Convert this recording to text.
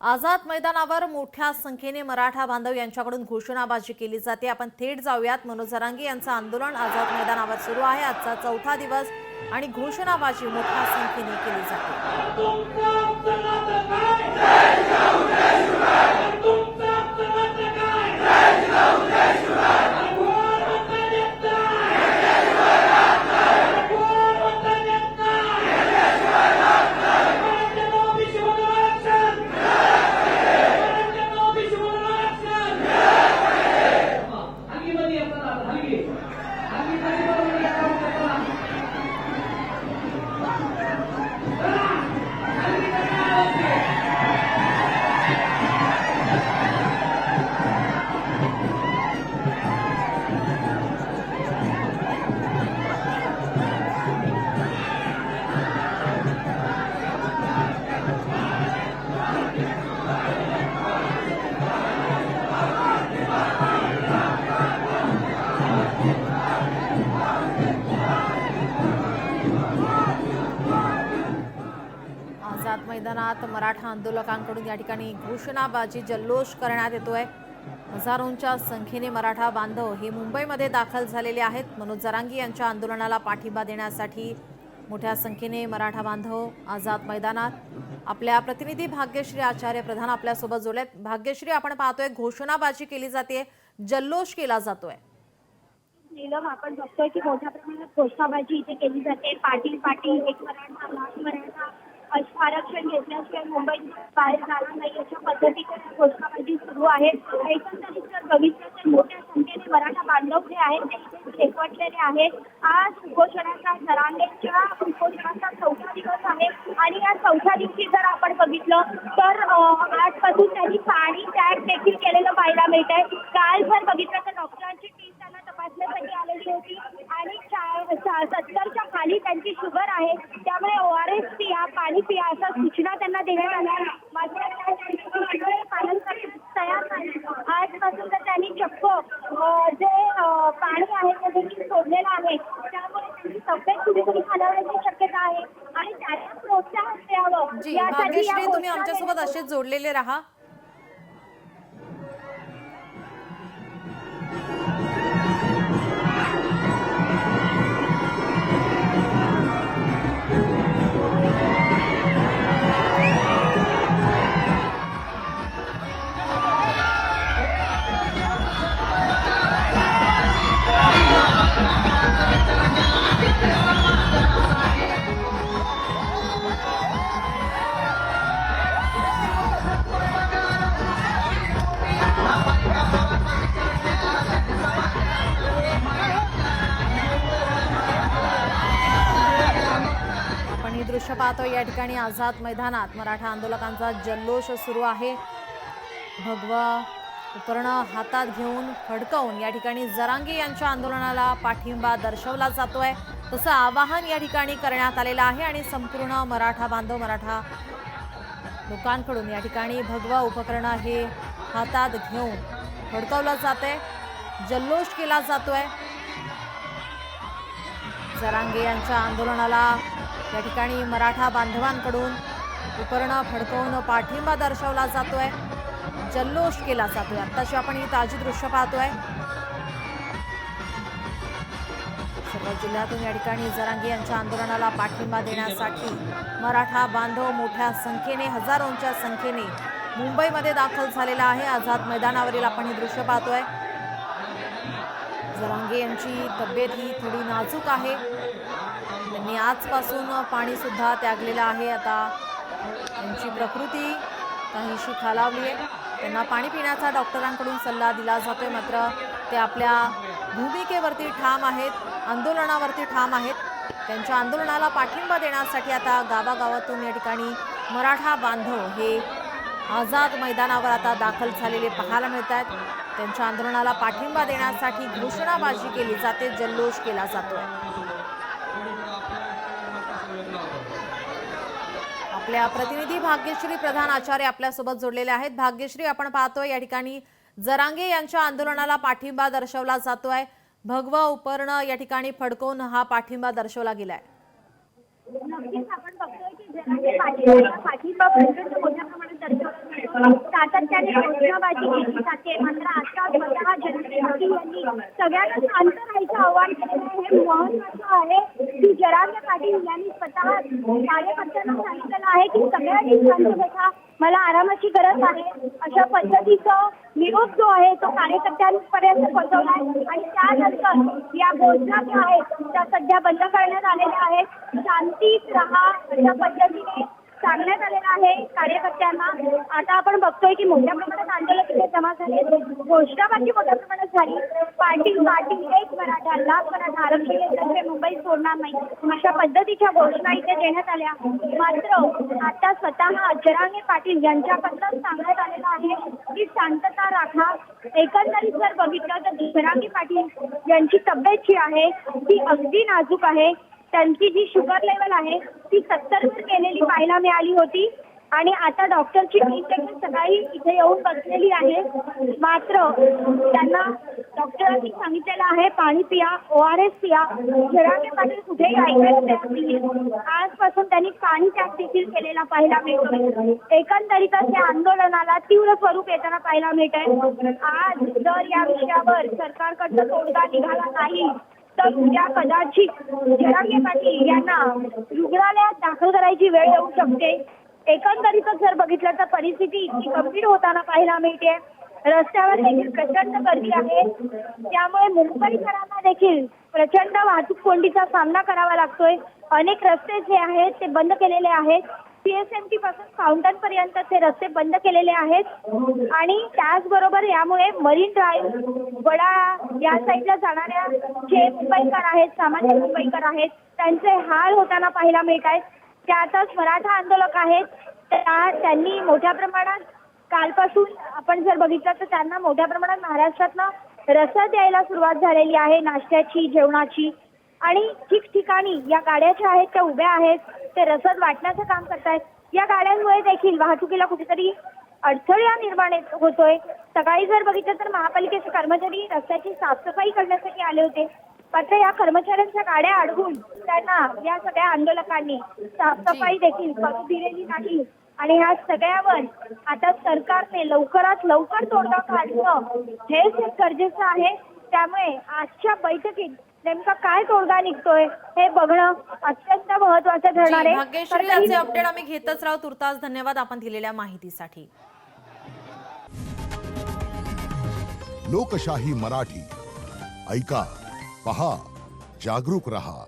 आझाद मैदानावर मोठ्या संख्येने मराठा बांधव यांच्याकडून घोषणाबाजी केली जाते। आपण थेट जाऊयात। मनोज जरांगे यांचं आंदोलन आझाद मैदानावर सुरू आहे। आजचा चौथा दिवस आणि घोषणाबाजी मोठ्या संख्येने केली जाते। आझाद मैदानात मराठा आंदोलकांकडून या ठिकाणी घोषणाबाजी जल्लोष करण्यात येतोय। हजारोंच्या संख्येने मराठा बांधव हे मुंबईमध्ये दाखल झालेले आहेत। मनोज जरांगे यांच्या आंदोलनाला पाठिंबा देण्यासाठी मोठ्या संख्येने मराठा बांधव आझाद मैदानात। आपल्या प्रतिनिधी भाग्यश्री आचार्य प्रधान आपल्यासोबत जोडलेत। भाग्यश्री, आपण पाहतोय घोषणाबाजी केली जाते, जल्लोष केला जातोय। नीलम, आपण बघतोय की मोठ्या प्रमाणात घोषणाबाजी इथे केली जाते। पाटील पाटील एक मराठा लाख मराठा आरक्षण घेतल्याशिवाय मुंबईत बाहेर जाणार नाही अशा पद्धतीने घोषणाबाजी सुरू आहे। एकंदरीत जर बघितलं तर मोठ्या संख्येने मराठा बांधव जे आहेत ते इथे एकवटलेले आहेत। आज उपोषणाचा जरांगेच्या उपोषणाचा चौथा दिवस आहे आणि या चौथ्या दिवशी जर आपण बघितलं तर आजपासून त्यांनी पाणी टॅग देखील केलेलं पाहायला मिळत आहे। काल जर बघितलं तर डॉक्टरांची टीम त्यांना तपासण्यासाठी आलेली होती आणि 70च्या खाली त्यांची शुगर आहे, त्यामुळे ORS पिया, पाणी पिया अशा सूचना त्यांना देण्यात आल्या। मात्र पालन करण्यास तयार नाही। आजपासून तर त्यांनी चक्क जे पाणी आहे ते देखील सोडलेलं आहे, त्यामुळे त्यांची तब्येत कुठेतरी खालावण्याची शक्यता आहे आणि त्यांना प्रोत्साहन द्यावं जी यासाठी भाग्यश्री, तुम्ही आमच्यासोबत असेच जोडलेले राहा। आपण हे दृश्य पाहतो। या ठिकाणी आझाद मैदानात मराठा आंदोलकांचा जल्लोष सुरू आहे। भगवा उपकरणं हातात घेऊन फडकवून या ठिकाणी जरांगे यांच्या आंदोलनाला पाठिंबा दर्शवला जातोय, तसं आवाहन या ठिकाणी करण्यात आलेलं आहे आणि संपूर्ण मराठा बांधव मराठा लोकांकडून या ठिकाणी भगवा उपकरणं हे हातात घेऊन फडकवलं जाते, जल्लोष केला जातोय। जरांगे यांच्या आंदोलनाला या ठिकाणी मराठा बांधवांकडून उपकरणं फडकवून पाठिंबा दर्शवला जातोय, जल्लोष केला जातोय। आताशी आपण ही ताजी दृश्य पाहतोय। सर्व जिल्ह्यातून या ठिकाणी जरांगे यांच्या आंदोलनाला पाठिंबा देण्यासाठी मराठा बांधव मोठ्या संख्येने, हजारोंच्या संख्येने मुंबईमध्ये दाखल झालेला आहे। आझाद मैदानावरील आपण हे दृश्य पाहतोय। जरांगे यांची तब्येत ही थोडी नाजूक आहे, त्यांनी आजपासून पाणी सुद्धा त्यागलेलं आहे। आता त्यांची प्रकृती काहीशी खालावली आहे, त्यांना पाणी पिण्याचा डॉक्टरांकडून सल्ला दिला जातोय, मात्र ते आपल्या भूमिकेवरती ठाम आहेत, आंदोलनावरती ठाम आहेत। त्यांच्या आंदोलनाला पाठिंबा देण्यासाठी आता गावागावातून या ठिकाणी मराठा बांधव हे आझाद मैदानावर आता दाखल झालेले पाहायला मिळत आहेत। त्यांच्या आंदोलनाला पाठिंबा देण्यासाठी घोषणाबाजी केली जाते, जल्लोष केला जातोय। आपल्या प्रतिनिधी भाग्यश्री प्रधान आचार्य आपल्यासोबत जोडलेले आहेत। भाग्यश्री, आपण पाहतोय या ठिकाणी जरांगे यांच्या आंदोलनाला पाठिंबा दर्शवला जातोय, भगवा उपकरणं या ठिकाणी फडकवून हा पाठिंबा दर्शवला गेलाय। नक्कीच आपण बघतोय की जरांगे पाठिंबा मोठ्या प्रमाणात दर्शवला सातत्याने घोषणाबाजी केली जाते. मात्र आता स्वतः जरांगे पाटील यांनी सगळ्यांना शांत राहायचं आवाहन केलेलं आहे. हे महत्त्वाचं आहे की जरांगे पाटील यांनी स्वतः कार्यकर्त्यांना सांगितलेलं आहे की सगळ्यांनी शांत बसा, मला आरामाची गरज आहे, अशा पद्धतीचं निरोप जो आहे तो कार्यकर्त्यांपर्यंत पोहोचवलाय. आणि त्यानंतर या घोषणा ज्या आहेत त्या सध्या बंद करण्यात आलेल्या आहेत. शांतीत राहा अशा पद्धतीने सांगण्यात आलेलं आहे कार्यकर्त्यांना. आता आपण बघतोय की मोठ्या प्रमाणात आंदोलक इथे जमा झाले, घोषणाबाजी मोठ्या प्रमाणात झाली. पाटील एक मराठा, लाख मराठा आरक्षण घेतल्याशिवाय मुंबई सोडणार नाही अशा पद्धतीच्या घोषणा इथे देण्यात आल्या. मात्र आता स्वतः जरांगे पाटील यांच्याबद्दल सांगण्यात आलेलं आहे की शांतता राखा. एकंदरीत जर बघितलं तर जरांगे पाटील यांची तब्येत जी आहे ती अगदी नाजूक आहे. त्यांची जी शुगर लेवल आहे ती 70 वर गेलेली पाहायला मिळाली होती. आणि आता डॉक्टरची टीम देखील सकाळी इथे येऊन बसलेली आहे. मात्र त्यांना डॉक्टरांनी सांगितलेलं आहे पाणी पिया, ORS पिया. जरांगे पाटील कुठेही ऐकायला तयार नाहीये. आजपासून त्यांनी पाणी त्याग देखील केलेला पाहायला मिळतोय. एकंदरीतच या आंदोलनाला तीव्र स्वरूप येताना पाहायला मिळतंय. आज जर या विषयावर सरकारकडचा तोडगा निघाला नाही तर उद्या कदाचित जरांगे पाटील यांना रुग्णालयात दाखल करायची वेळ येऊ शकते. एकंदरीतच जर बघितलं तर परिस्थिती इतकी गंभीर होताना पाहायला मिळते. रस्त्यावर देखील प्रचंड गर्दी आहे. त्यामुळे मुंबईकरांना देखील प्रचंड वाहतूक कोंडीचा सामना करावा लागतोय. अनेक रस्ते जे आहेत ते बंद केलेले आहेत. CSMT पासून फाउंटन पर्यंत ते रस्ते बंद केलेले आहेत. आणि त्याचबरोबर यामुळे मरीन ड्राईव्ह, वडाळा या साईडला जाणाऱ्या जे मुंबईकर आहेत, सामान्य मुंबईकर आहेत, त्यांचे हाल होताना पाहायला मिळत आहेत. त्यातच मराठा आंदोलक आहेत त्यांनी मोठ्या प्रमाणात कालपासून आपण जर बघितलं तर त्यांना मोठ्या प्रमाणात महाराष्ट्रातनं रसद यायला सुरुवात झालेली आहे, नाश्त्याची, जेवणाची. आणि ठिकठिकाणी या गाड्या ज्या आहेत त्या उभ्या आहेत, ते रसद वाटण्याचं काम करतायत. या गाड्यांमुळे देखील वाहतुकीला कुठेतरी अडथळा निर्माण होतोय. सकाळी जर बघितलं तर महापालिकेचे कर्मचारी रस्त्याची साफसफाई करण्यासाठी आले होते. मात्र या कर्मचाऱ्यांच्या गाड्या अडवून त्यांना या सगळ्या आंदोलकांनी साफसफाई देखील करू दिलेली नाही. आणि ह्या सगळ्यावर आता सरकारने लवकरात लवकर तोडगा काढणं हेच गरजेचं आहे. त्यामुळे आजच्या बैठकीत नेमका काय तोडगा निघतोय हे बघणं अत्यंत महत्त्वाचं ठरणार आहे. भाग्यश्री, याचे अपडेट आम्ही घेतच राहू. तुर्तास धन्यवाद आपण दिलेल्या माहितीसाठी. लोकशाही मराठी ऐका, पहा, जागरूक रहा.